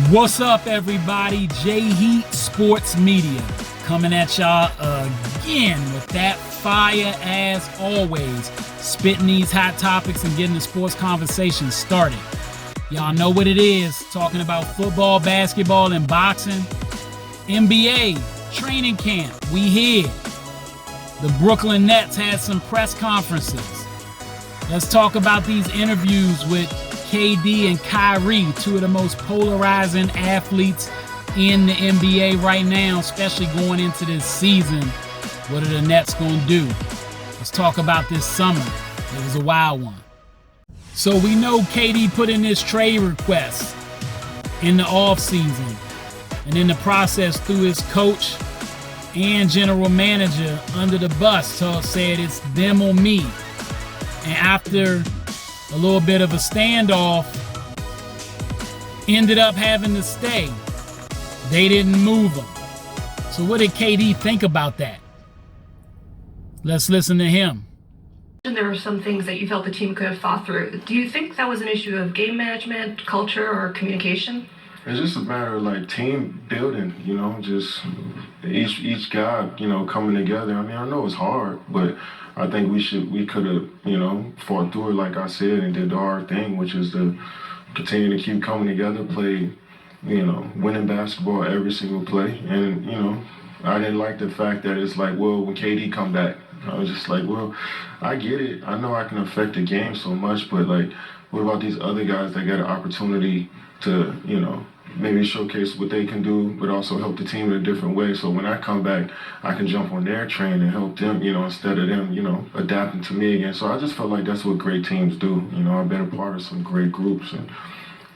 What's up, everybody? J Heat Sports Media coming at y'all again with that fire as always, spitting these hot topics and getting the sports conversation started. Y'all know what it is, talking about football, basketball, and boxing. NBA, training camp, we here. The Brooklyn Nets had some press conferences. Let's talk about these interviews with KD and Kyrie, two of the most polarizing athletes in the NBA right now, especially going into this season. What are the Nets going to do? Let's talk about this summer. It was a wild one. So we know KD put in this trade request in the offseason, and in the process threw his coach and general manager under the bus, so said it's them or me. And after a little bit of a standoff, ended up having to stay. They didn't move him. So what did KD think about that? Let's listen to him. There were some things that you felt the team could have thought through. Do you think that was an issue of game management, culture, or communication? It's just a matter of like team building, just each guy, coming together. I mean, I know it's hard, but I think we could have, fought through it like I said and did the hard thing, which is to continue to keep coming together, play, winning basketball every single play. And, I didn't like the fact that it's like, well, when KD come back, I was just like, well, I get it. I know I can affect the game so much, but like, what about these other guys that got an opportunity to, maybe showcase what they can do, but also help the team in a different way. So when I come back, I can jump on their train and help them, instead of them, adapting to me again. So I just felt like that's what great teams do. I've been a part of some great groups, and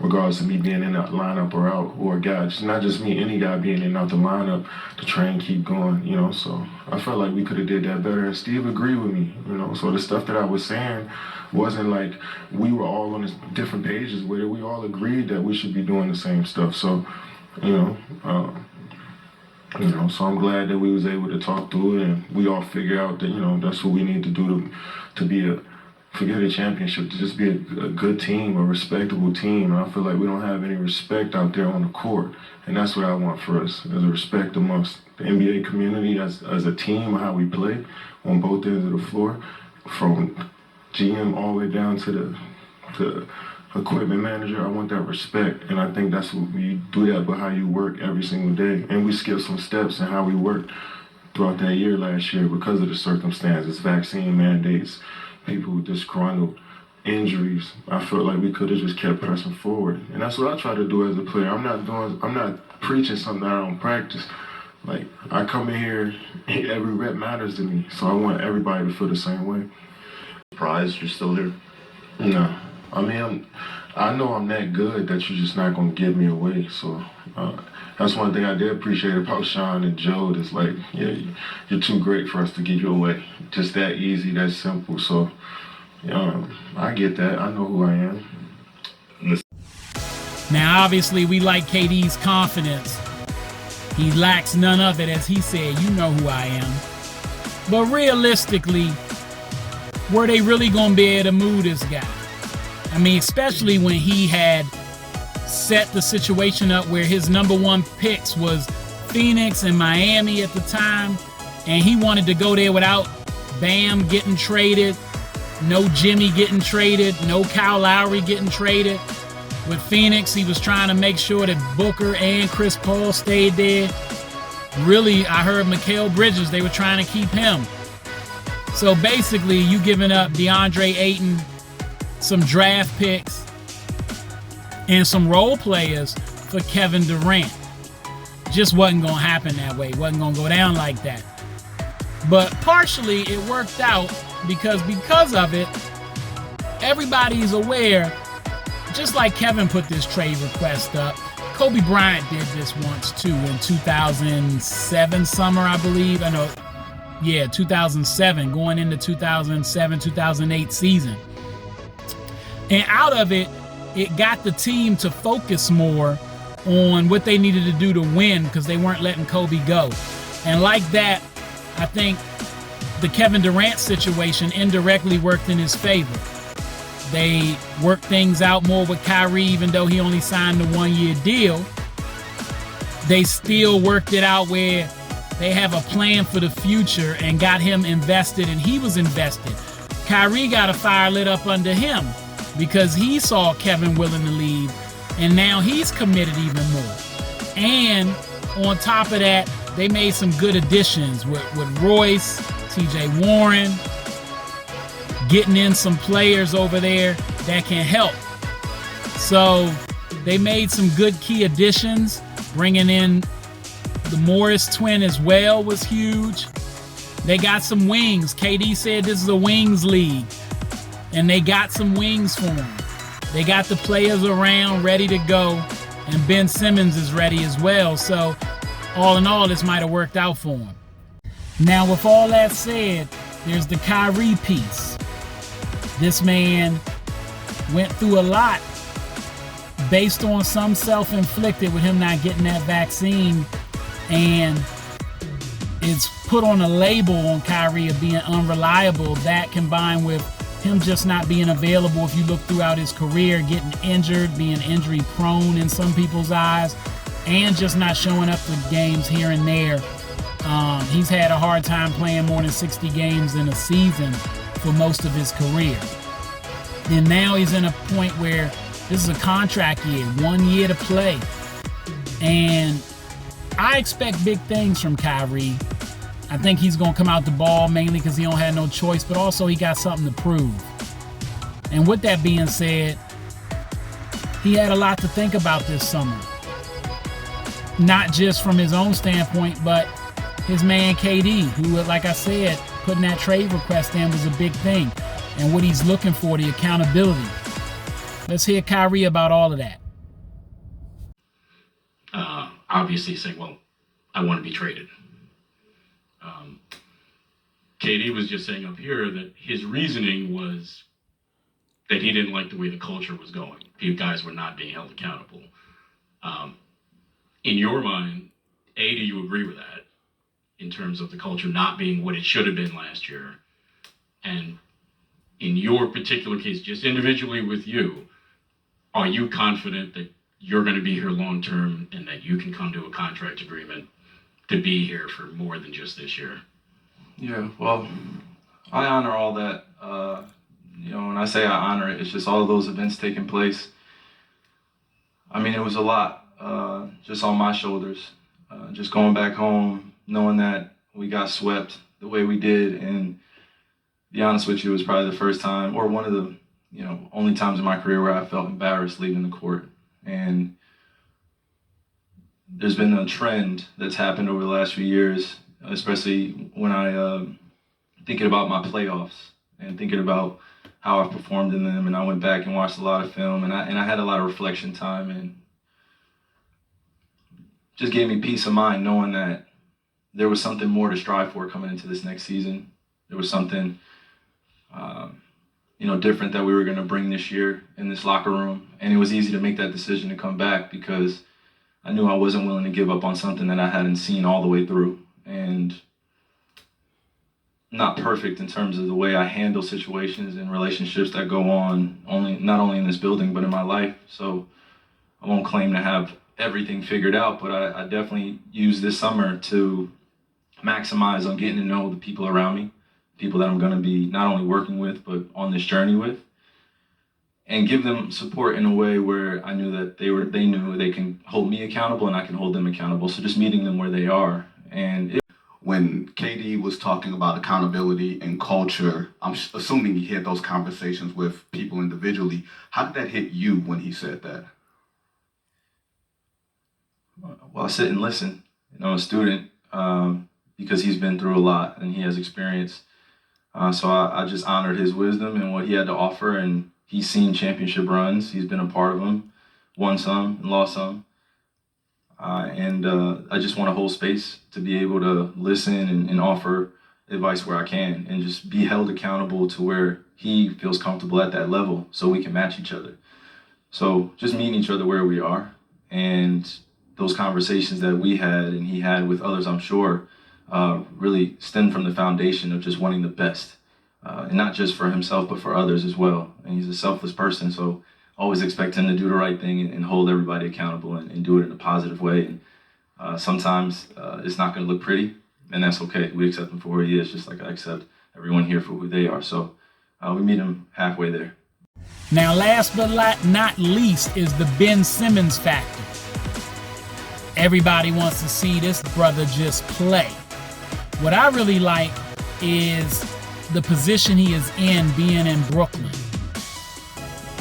regardless of me being in that lineup or out, or a guy, just not just me, any guy being in and out the lineup, the train keep going, So I felt like we could have did that better, and Steve agreed with me, So the stuff that I was saying wasn't like we were all on different pages with it. We all agreed that we should be doing the same stuff. So, so I'm glad that we was able to talk through it, and we all figure out that, that's what we need to do to be forget a championship, to just be a good team, a respectable team. And I feel like we don't have any respect out there on the court. And that's what I want for us, is a respect amongst the NBA community as a team, how we play on both ends of the floor, from GM all the way down to the equipment manager. I want that respect, and I think that's what you do that by how you work every single day. And we skipped some steps in how we worked throughout that year last year because of the circumstances, vaccine mandates, people disgruntled, injuries. I felt like we could have just kept pressing forward, and that's what I try to do as a player. I'm not preaching something I don't practice. Like, I come in here, every rep matters to me, so I want everybody to feel the same way. Surprised you're still here? No. I mean, I know I'm that good that you're just not going to give me away. So that's one thing I did appreciate about Sean and Joe. Is like, yeah, you're too great for us to give you away. Just that easy, that simple. So I get that. I know who I am. Now, obviously, we like KD's confidence. He lacks none of it, as he said, you know who I am. But realistically, were they really going to be able to move this guy? I mean, especially when he had set the situation up where his number one picks was Phoenix and Miami at the time, and he wanted to go there without Bam getting traded, no Jimmy getting traded, no Kyle Lowry getting traded. With Phoenix, he was trying to make sure that Booker and Chris Paul stayed there. Really, I heard Mikal Bridges, they were trying to keep him. So basically, you giving up DeAndre Ayton, some draft picks, and some role players for Kevin Durant. Just wasn't going to happen that way. Wasn't going to go down like that. But partially, it worked out because of it, everybody's aware, just like Kevin put this trade request up, Kobe Bryant did this once too in 2007 summer, I believe. 2007, going into 2007, 2008 season. And out of it, it got the team to focus more on what they needed to do to win because they weren't letting Kobe go. And like that, I think the Kevin Durant situation indirectly worked in his favor They worked things out more with Kyrie, even though he only signed a one-year deal. They still worked it out where they have a plan for the future and got him invested, and he was invested. Kyrie got a fire lit up under him because he saw Kevin willing to leave, and now he's committed even more. And on top of that, they made some good additions with Royce, TJ Warren, getting in some players over there that can help. So they made some good key additions. Bringing in the Morris twin as well was huge. They got some wings. KD said this is a wings league, and they got some wings for him. They got the players around ready to go, and Ben Simmons is ready as well. So all in all, this might have worked out for him. Now, with all that said, there's the Kyrie piece. This man went through a lot based on some self-inflicted with him not getting that vaccine, and it's put on a label on Kyrie of being unreliable. That combined with him just not being available, if you look throughout his career, getting injured, being injury prone in some people's eyes, and just not showing up to games here and there. He's had a hard time playing more than 60 games in a season for most of his career. And now he's in a point where this is a contract year, 1 year to play. And I expect big things from Kyrie. I think he's going to come out the ball mainly because he don't have no choice, but also he got something to prove. And with that being said, he had a lot to think about this summer. Not just from his own standpoint, but his man KD, who, like I said, putting that trade request in was a big thing. And what he's looking for, the accountability. Let's hear Kyrie about all of that. Obviously saying, well, I want to be traded. KD was just saying up here that his reasoning was that he didn't like the way the culture was going. You guys were not being held accountable. In your mind, do you agree with that in terms of the culture not being what it should have been last year? And in your particular case, just individually with you, are you confident that you're going to be here long term and that you can come to a contract agreement to be here for more than just this year? Yeah, well, I honor all that. When I say I honor it, it's just all of those events taking place. I mean, it was a lot just on my shoulders. Just going back home, knowing that we got swept the way we did, and to be honest with you, it was probably the first time, or one of the only times in my career where I felt embarrassed leaving the court. And there's been a trend that's happened over the last few years, especially when I thinking about my playoffs and thinking about how I performed in them. And I went back and watched a lot of film, and I had a lot of reflection time, and just gave me peace of mind knowing that there was something more to strive for coming into this next season. There was something different that we were going to bring this year in this locker room. And it was easy to make that decision to come back because I knew I wasn't willing to give up on something that I hadn't seen all the way through. And not perfect in terms of the way I handle situations and relationships that go on, not only in this building, but in my life. So I won't claim to have everything figured out, but I definitely use this summer to maximize on getting to know the people around me, people that I'm going to be not only working with, but on this journey with, and give them support in a way where I knew that they knew they can hold me accountable and I can hold them accountable. So just meeting them where they are. And when KD was talking about accountability and culture, I'm assuming he had those conversations with people individually. How did that hit you when he said that? Well, I sit and listen, a student, because he's been through a lot and he has experience. So I just honored his wisdom and what he had to offer, and he's seen championship runs. He's been a part of them, won some and lost some. And I just want to hold space to be able to listen and offer advice where I can, and just be held accountable to where he feels comfortable at that level so we can match each other. So just meeting each other where we are, and those conversations that we had and he had with others, I'm sure, really stem from the foundation of just wanting the best and not just for himself, but for others as well. And he's a selfless person, so always expect him to do the right thing and hold everybody accountable and do it in a positive way. And sometimes it's not going to look pretty, and that's okay. We accept him for who he is, just like I accept everyone here for who they are. So we meet him halfway there. Now, last but not least is the Ben Simmons factor. Everybody wants to see this brother just play. What I really like is the position he is in being in Brooklyn.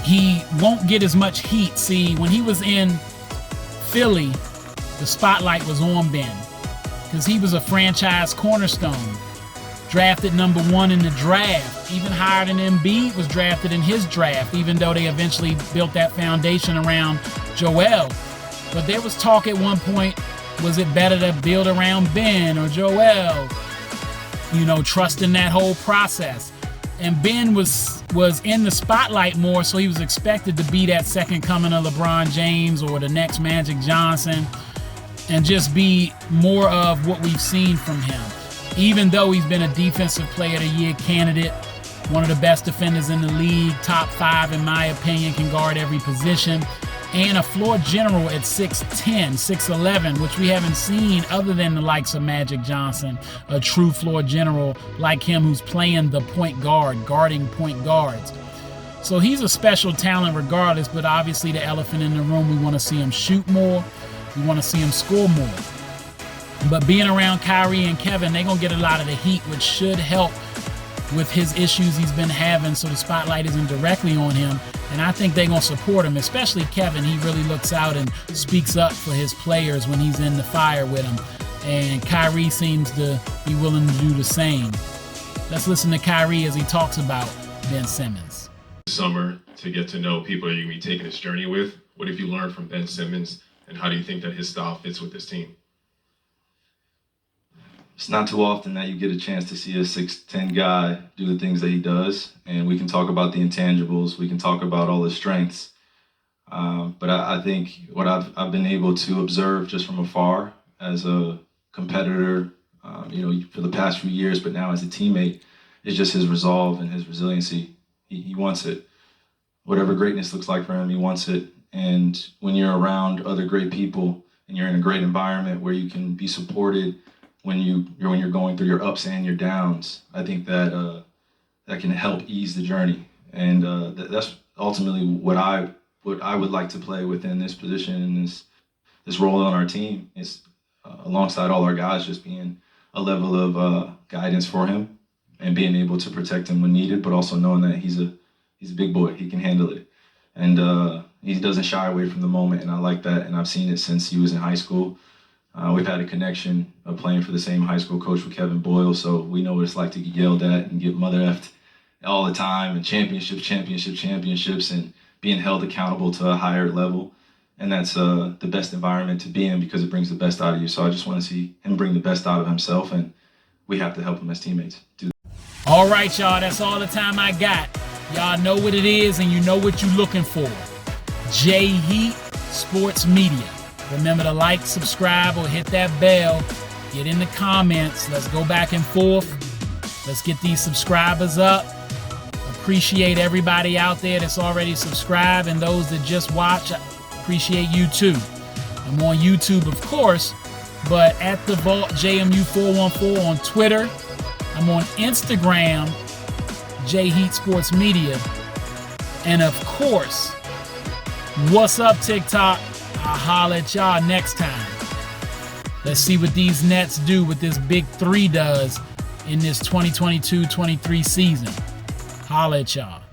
He won't get as much heat. See, when he was in Philly, the spotlight was on Ben because he was a franchise cornerstone. Drafted number 1 in the draft, even higher than Embiid was drafted in his draft, even though they eventually built that foundation around Joel. But there was talk at one point, was it better to build around Ben or Joel? You know, trusting that whole process. And Ben was in the spotlight more, so he was expected to be that second coming of LeBron James or the next Magic Johnson and just be more of what we've seen from him. Even though he's been a Defensive Player of the Year candidate, one of the best defenders in the league, top 5 in my opinion, can guard every position, and a floor general at 6'10", 6'11", which we haven't seen other than the likes of Magic Johnson, a true floor general like him who's playing the point guard, guarding point guards. So he's a special talent regardless, but obviously the elephant in the room, we want to see him shoot more, we want to see him score more. But being around Kyrie and Kevin, they're going to get a lot of the heat, which should help with his issues he's been having, so the spotlight isn't directly on him. And I think they're going to support him, especially Kevin. He really looks out and speaks up for his players when he's in the fire with them. And Kyrie seems to be willing to do the same. Let's listen to Kyrie as he talks about Ben Simmons. Summer to get to know people that you're going to be taking this journey with. What have you learned from Ben Simmons, and how do you think that his style fits with this team? It's not too often that you get a chance to see a 6'10" guy do the things that he does, and we can talk about the intangibles, we can talk about all his strengths, but I think what I've been able to observe just from afar as a competitor, for the past few years, but now as a teammate, is just his resolve and his resiliency. He wants it. Whatever greatness looks like for him, he wants it. And when you're around other great people and you're in a great environment where you can be supported when you're going through your ups and your downs, I think that that can help ease the journey, and that's ultimately what I would like to play within this position and this role on our team is alongside all our guys, just being a level of guidance for him and being able to protect him when needed, but also knowing that he's a big boy, he can handle it, and he doesn't shy away from the moment, and I like that, and I've seen it since he was in high school. We've had a connection of playing for the same high school coach with Kevin Boyle, so we know what it's like to get yelled at and get mother effed all the time, and championships, and being held accountable to a higher level. And that's the best environment to be in because it brings the best out of you. So I just want to see him bring the best out of himself, and we have to help him as teammates do that. All right, y'all, that's all the time I got. Y'all know what it is, and you know what you're looking for. J Heat Sports Media. Remember to like, subscribe, or hit that bell. Get in the comments. Let's go back and forth. Let's get these subscribers up. Appreciate everybody out there that's already subscribed, and those that just watch, I appreciate you too. I'm on YouTube, of course, but at the Vault JMU414 on Twitter. I'm on Instagram, J Heat Sports Media. And of course, what's up, TikTok? I'll holler at y'all next time. Let's see what these Nets do, what this Big Three does in this 2022-23 season. Holla at y'all.